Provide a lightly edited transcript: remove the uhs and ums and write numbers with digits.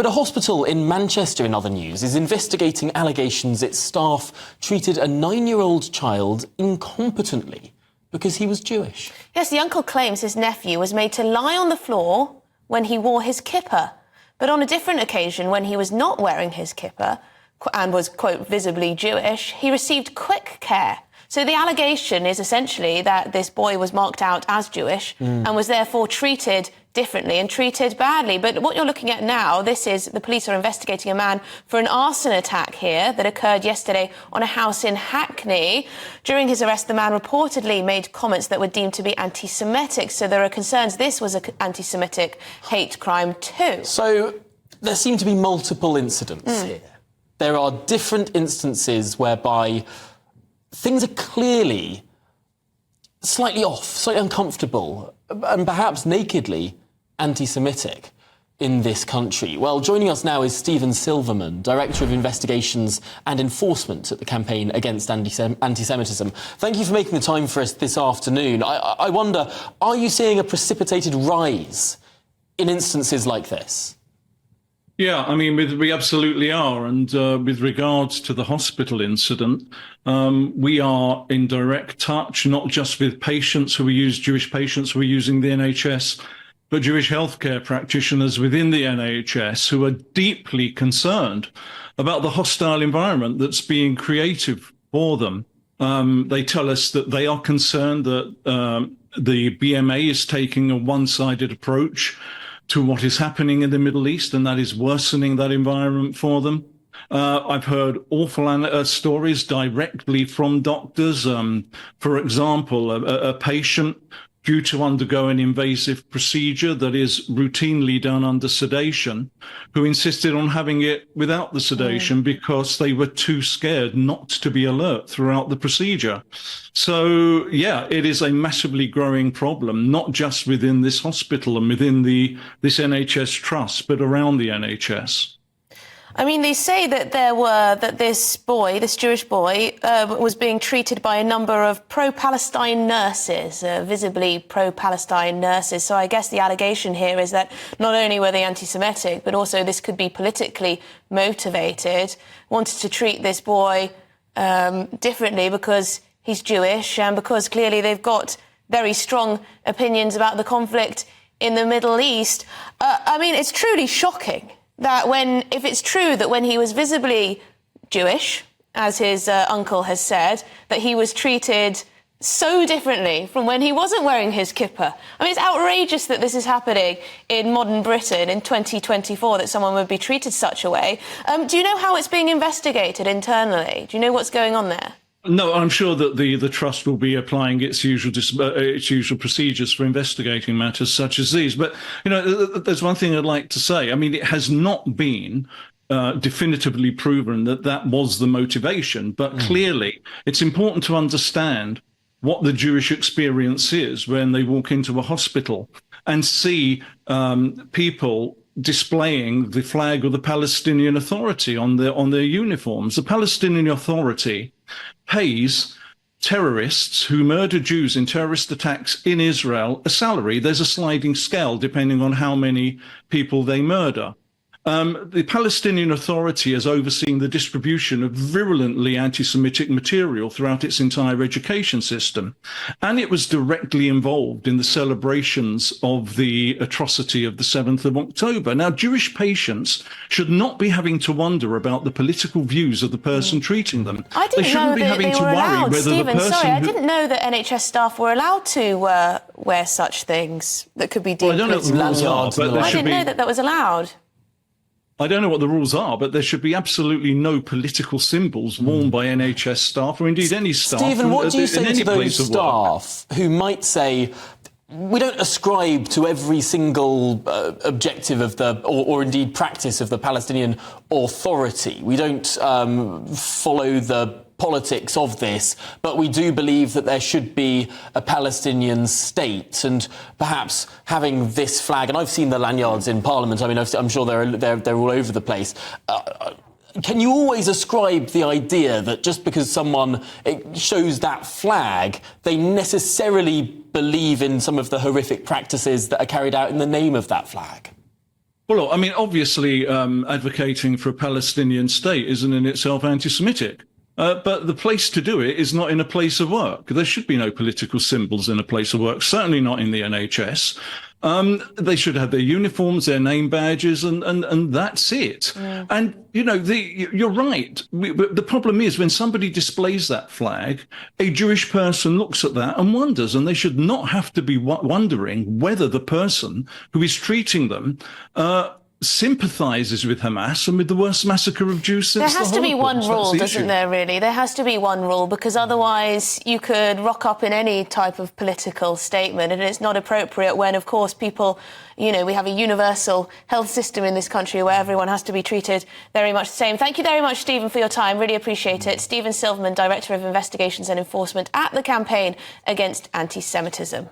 But a hospital in Manchester, in other news, is investigating allegations its staff treated a 9-year-old child incompetently because he was Jewish. Yes, the uncle claims his nephew was made to lie on the floor when he wore his kippah. But on a different occasion, when he was not wearing his kippah and was, quote, visibly Jewish, he received quick care. So the allegation is essentially that this boy was marked out as Jewish and was therefore treated differently and treated badly. But what you're looking at now, the police are investigating a man for an arson attack here that occurred yesterday on a house in Hackney. During his arrest, the man reportedly made comments that were deemed to be anti-Semitic. So there are concerns this was an anti-Semitic hate crime too. So there seem to be multiple incidents here. There are different instances whereby things are clearly slightly off, slightly uncomfortable, and perhaps nakedly anti-Semitic in this country. Well, joining us now is Stephen Silverman, Director of Investigations and Enforcement at the Campaign Against Antisemitism. Thank you for making the time for us this afternoon. I wonder, are you seeing a precipitated rise in instances like this? Yeah, I mean, we absolutely are. And with regards to the hospital incident, we are in direct touch, not just with patients Jewish patients who are using the NHS, but Jewish healthcare practitioners within the NHS who are deeply concerned about the hostile environment that's being created for them. They tell us that they are concerned that the BMA is taking a one-sided approach to what is happening in the Middle East, and that is worsening that environment for them. I've heard awful stories directly from doctors. For example, a patient due to undergo an invasive procedure that is routinely done under sedation, who insisted on having it without the sedation because they were too scared not to be alert throughout the procedure. So, yeah, it is a massively growing problem, not just within this hospital and within this NHS trust, but around the NHS. I mean, they say that this Jewish boy, was being treated by a number of pro-Palestine nurses, visibly pro-Palestine nurses. So I guess the allegation here is that not only were they anti-Semitic, but also this could be politically motivated, wanted to treat this boy differently because he's Jewish and because clearly they've got very strong opinions about the conflict in the Middle East. I mean, it's truly shocking that if it's true that when he was visibly Jewish, as his uncle has said, that he was treated so differently from when he wasn't wearing his kippah. I mean, it's outrageous that this is happening in modern Britain in 2024, that someone would be treated such a way. Do you know how it's being investigated internally? Do you know what's going on there? No, I'm sure that the trust will be applying its usual procedures for investigating matters such as these. But, there's one thing I'd like to say. I mean, it has not been definitively proven that was the motivation. But clearly, it's important to understand what the Jewish experience is when they walk into a hospital and see people displaying the flag of the Palestinian Authority on their uniforms. The Palestinian Authority pays terrorists who murder Jews in terrorist attacks in Israel a salary. There's a sliding scale depending on how many people they murder. The Palestinian Authority has overseen the distribution of virulently anti-Semitic material throughout its entire education system. And it was directly involved in the celebrations of the atrocity of the 7th of October. Now, Jewish patients should not be having to wonder about the political views of the person treating them. I didn't know that they were allowed, Stephen. Sorry, I didn't know that NHS staff were allowed to wear such things that could be deemed political. I didn't know that was allowed. I don't know what the rules are, but there should be absolutely no political symbols worn by NHS staff or indeed any staff. Stephen, what do you say to those staff who might say, we don't ascribe to every single objective of or indeed practice of the Palestinian Authority. We don't follow the politics of this, but we do believe that there should be a Palestinian state, and perhaps having this flag, and I've seen the lanyards in Parliament, I mean, I'm sure they're all over the place. Can you always ascribe the idea that just because someone shows that flag, they necessarily believe in some of the horrific practices that are carried out in the name of that flag? Well, look, I mean, obviously, advocating for a Palestinian state isn't in itself anti-Semitic. But the place to do it is not in a place of work. There should be no political symbols in a place of work, certainly not in the NHS. They should have their uniforms, their name badges, and that's it. Yeah. And, you know, you're right. The problem is when somebody displays that flag, a Jewish person looks at that and wonders, and they should not have to be wondering whether the person who is treating them sympathises with Hamas and with the worst massacre of Jews since the Holocaust. There has to be one rule, doesn't there, really? There has to be one rule, because otherwise you could rock up in any type of political statement, and it's not appropriate when, of course, people, you know, we have a universal health system in this country where everyone has to be treated very much the same. Thank you very much, Stephen, for your time. Really appreciate it. Stephen Silverman, Director of Investigations and Enforcement at the Campaign Against Anti-Semitism.